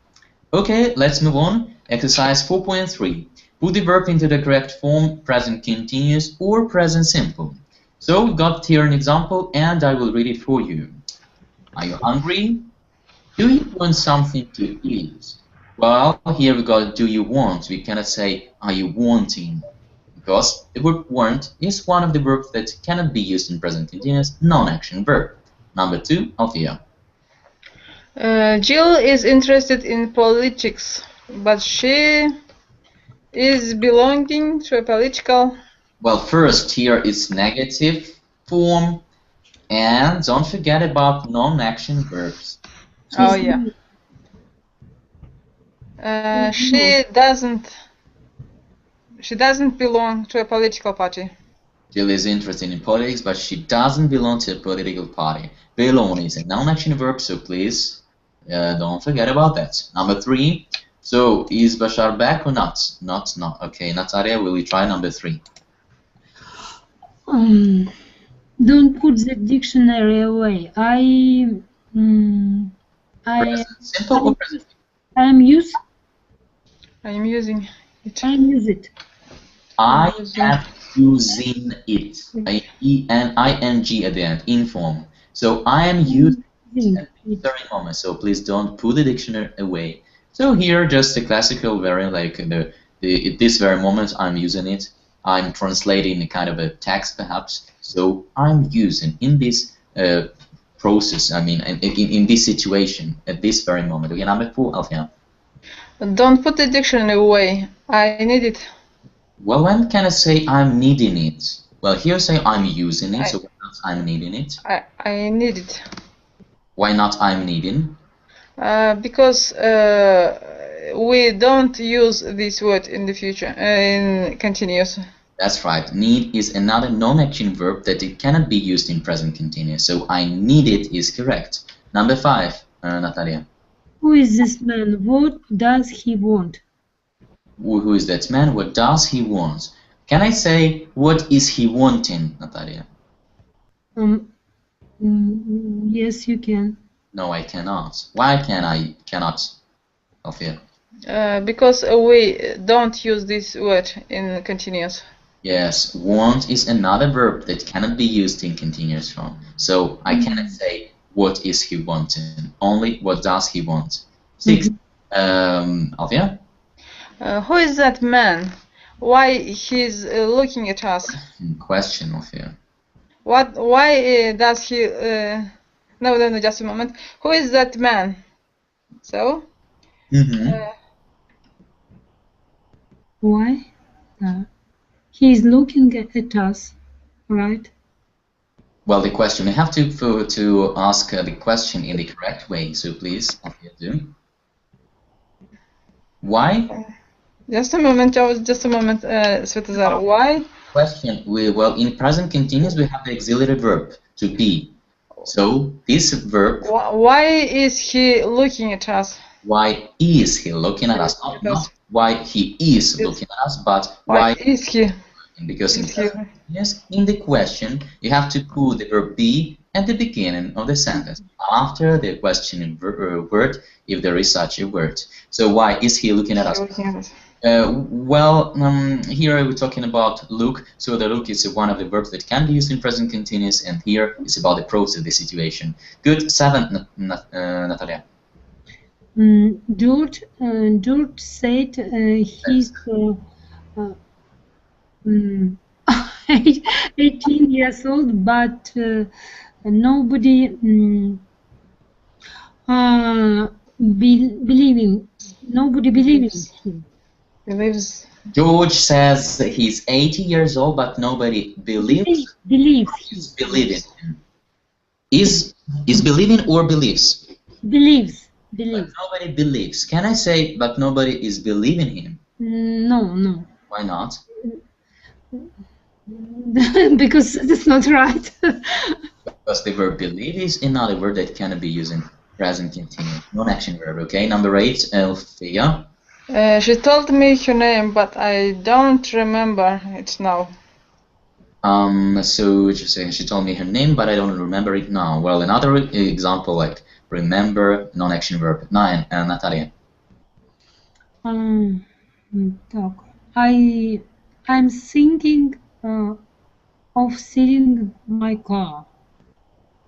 Okay, let's move on. Exercise 4.3. Put the verb into the correct form, present continuous or present simple. So we got here an example, and I will read it for you. Are you hungry? Do you want something to eat? Well, here we got do you want. We cannot say are you wanting, because the verb want is one of the verbs that cannot be used in present continuous, non-action verb. Number 2, Althea. Jill is interested in politics, but she is belonging to a political. Well, first here is negative form, and don't forget about non-action verbs. Oh yeah. She doesn't belong to a political party. Jill is interested in politics, but she doesn't belong to a political party. Belong is a non-action verb, so please don't forget about that. Number 3. So is Bashar back or not? Not. Okay, Natalia, will you try number 3? Don't put the dictionary away. Present simple or present? I am using it. I am using it. ing at the end, in form. So I am using it at this very moment. So please don't put the dictionary away. So here, just a classical variant, like at this very moment, I'm using it. I'm translating a kind of a text, perhaps. So I'm using in this process. I mean, in this situation at this very moment. Okay, number 4, Althea. Don't put the dictionary away. I need it. Well, when can I say I'm needing it? Well, here say I'm using it, so why not I'm needing it? I need it. Why not I'm needing? Because we don't use this word in the future, in continuous. That's right. Need is another non-action verb that it cannot be used in present continuous. So I need it is correct. Number 5, Natalia. Who is this man? What does he want? Who is that man? What does he want? Can I say what is he wanting, Natalia? Yes, you can. No, I cannot. Why cannot, Althea? Because we don't use this word in continuous. Yes, want is another verb that cannot be used in continuous form. So I cannot say what is he wanting, only what does he want. 6, Althea? Who is that man? Why he's looking at us? Question, Althea. Why does he... No, just a moment. Who is that man? So? Why? He's looking at us, right? Well, the question, we have to ask the question in the correct way, so please, Althea, do. Why? Just a moment, Svetozar. Why? Question, well, in present continuous we have the auxiliary verb, to be. So, this verb... Why is he looking at us? Why is he looking at us? Not why he is looking at us, but why is he? Because in the question, you have to put the verb be at the beginning of the sentence, after the questioning word, if there is such a word. So why is he looking at us? Well, here we're talking about look. So the look is one of the verbs that can be used in present continuous, and here it's about the process, the situation. Good. 7, Natalia. George said he's 18 years old, but nobody believes him. Believes. George says that he's 80 years old, but nobody believes. Is believing him. Is believing or believes? Believes. But nobody believes. Can I say, but nobody is believing him? No. Why not? Because that's not right. Because the verb believe is another word that cannot be used in present continuous, non-action verb. Okay, number 8, Elfia. She told me her name, but I don't remember it now. So just saying, she told me her name, but I don't remember it now. Well, another example like remember, non-action verb. 9, Natalia. I'm thinking of selling my car.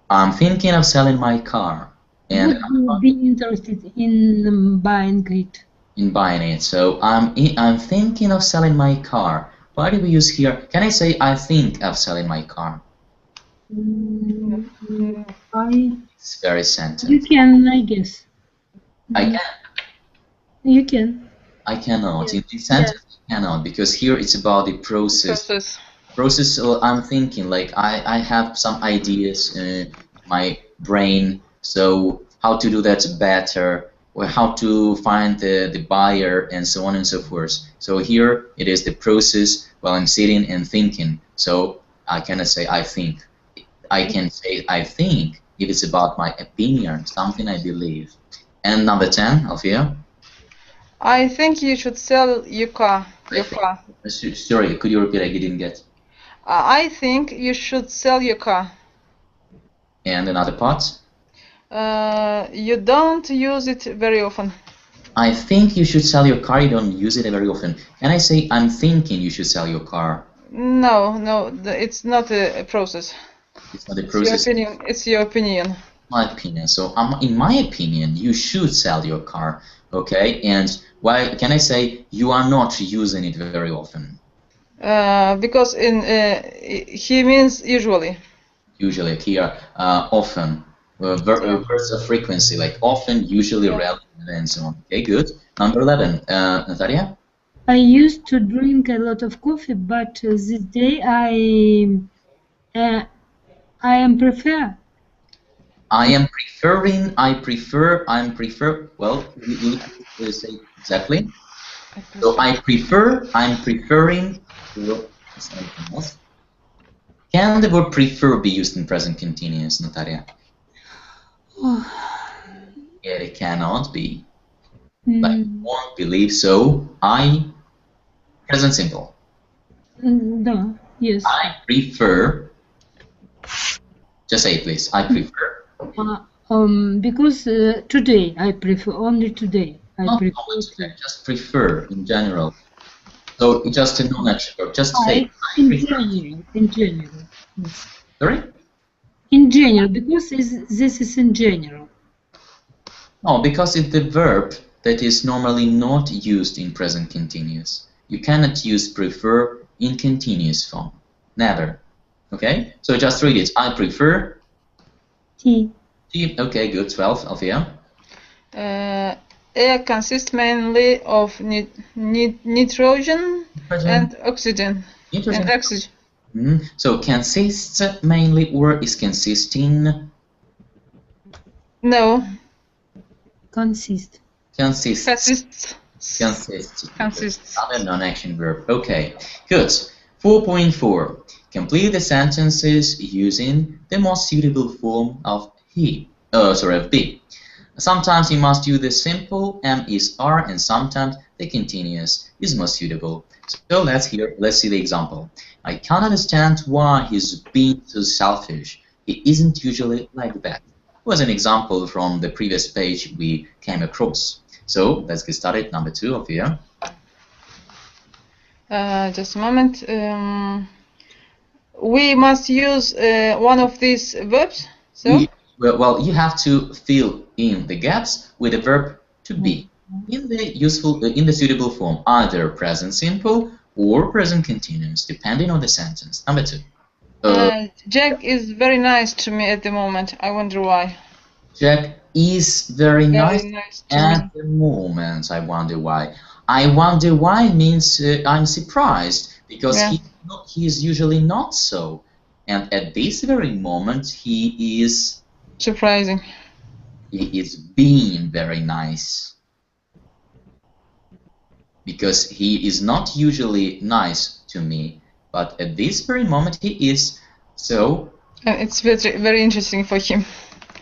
I'm thinking of selling my car. And would you be interested in buying it? In buying it. So I'm thinking of selling my car. Why do we use here? Can I say I think of selling my car? It's very sentence. You can, I guess. I can. You can. I cannot. In this sentence, I cannot, because here it's about the process. So I'm thinking, like I have some ideas in my brain. So how to do that better, or how to find the buyer, and so on and so forth. So here it is the process while I'm sitting and thinking. So I cannot say I think. I can say I think if it's about my opinion, something I believe. And number 10, Alfia. I think you should sell your car. Sorry, could you repeat? I didn't get. I think you should sell your car. And another part? You don't use it very often. I think you should sell your car. You don't use it very often. Can I say I'm thinking you should sell your car? No, it's not a process. It's not a process. It's your opinion. My opinion. So in my opinion, you should sell your car. Okay. And why can I say you are not using it very often? Because he means usually. Usually here, often. Words of frequency, like often, usually, rarely, and so on. Okay, good. Number 11, Natalia. I used to drink a lot of coffee, but this day I am prefer. I prefer. Well, you say exactly. So I'm preferring. Something else. Can the verb prefer be used in present continuous, Natalia? Yeah, it cannot be. Like, won't believe so. Present simple. No, yes. I prefer. Just say it, please. I prefer. Because today I prefer only today. I prefer. Just prefer in general. So just a non-action verb. Just say. In general. Yes. Sorry. In general, because this is in general. No, because it's the verb that is normally not used in present continuous. You cannot use prefer in continuous form. Never. Okay? So just read it. I prefer. Tea. Tea. Okay, good. 12, Alfia. Air consists mainly of nitrogen and oxygen. So consists mainly, or is consisting? No. Consists. Consists. Other non-action verb. Okay, good. 4.4. Complete the sentences using the most suitable form of of be. Sometimes you must use the simple M is R, and sometimes the continuous is most suitable. So let's see the example. I can't understand why he's being so selfish. He isn't usually like that. It was an example from the previous page we came across. So let's get started. Number 2 of here. Just a moment. We must use one of these verbs. So. Well, you have to fill in the gaps with the verb to be in the suitable form, either present simple or present continuous, depending on the sentence. Number 2. Jack is very nice to me at the moment. I wonder why. Jack is very nice at the moment. I wonder why. I wonder why means I'm surprised, because Yeah. he is usually not so. And at this very moment, he is Surprising. being very nice. Because he is not usually nice to me, but at this very moment he is. So And it's very, very interesting for him.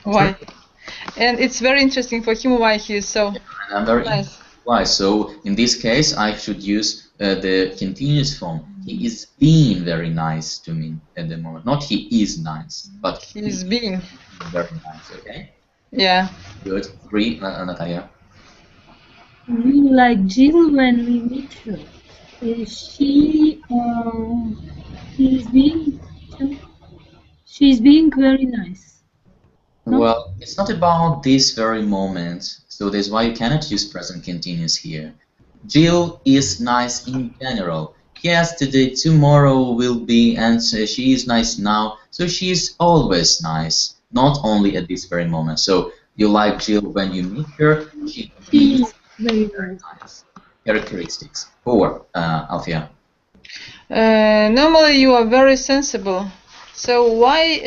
Why? And it's very interesting for him why he is so I'm very nice. why. So in this case, I should use the continuous form. He is being very nice to me at the moment. Not he is nice, but He is being. very nice. Okay. Yeah. Good. 3, Natalia. We like Jill when we meet her. She's being very nice. No? Well, it's not about this very moment, so that's why you cannot use present continuous here. Jill is nice in general. Yesterday, tomorrow will be, and she is nice now, so she is always nice, not only at this very moment. So you like Jill when you meet her, she is Very nice. Characteristics. 4, Alfia. Normally you are very sensible. So why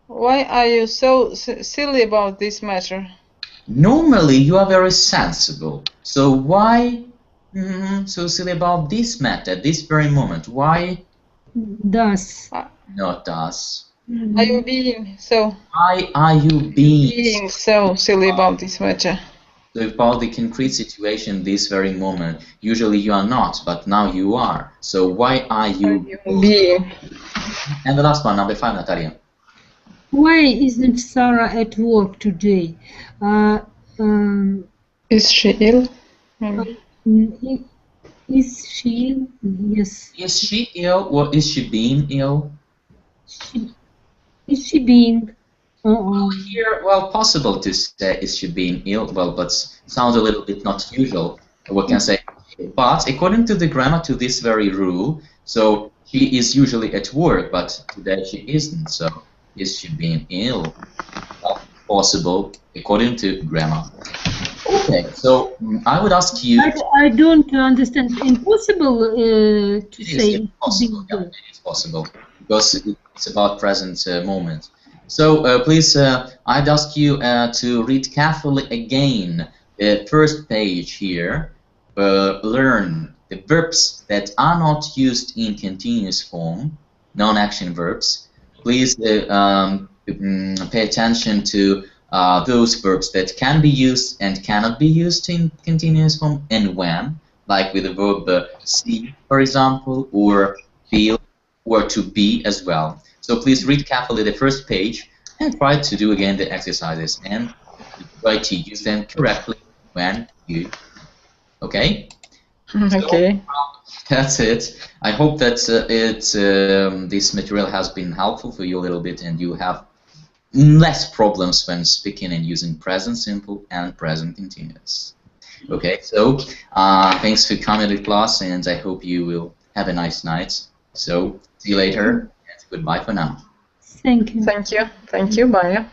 are you so silly about this matter? Normally you are very sensible. So why so silly about this matter, this very moment? Why Does. not us? Are you being so Why are you being so silly about this matter? so about the concrete situation this very moment? Usually you are not, but now you are. So why are you Being. And the last one, number 5, Natalia. Why isn't Sarah at work today? Is she ill? Maybe. Is she ill? Yes. Is she ill or is she being ill? Is she being? Here, well, possible to say is she being ill, well, but sounds a little bit not usual. What can I say? But according to the grammar, to this very rule, so she is usually at work, but today she isn't. So is she being ill? Well, possible according to grammar. Okay, so I would ask you. I don't understand. Impossible to It say. is possible. Yeah, it is possible because it's about present moment. So please, I'd ask you to read carefully again the first page here. Learn the verbs that are not used in continuous form, non-action verbs. Please pay attention to those verbs that can be used and cannot be used in continuous form, and when, like with the verb see, for example, or feel, or to be as well. So please read carefully the first page and try to do again the exercises and try to use them correctly when you. Okay? Okay. So, that's it. I hope that this material has been helpful for you a little bit, and you have less problems when speaking and using present simple and present continuous. Okay, so thanks for coming to class, and I hope you will have a nice night. So see you later, and goodbye for now. Thank you. Thank you. Thank you. Bye.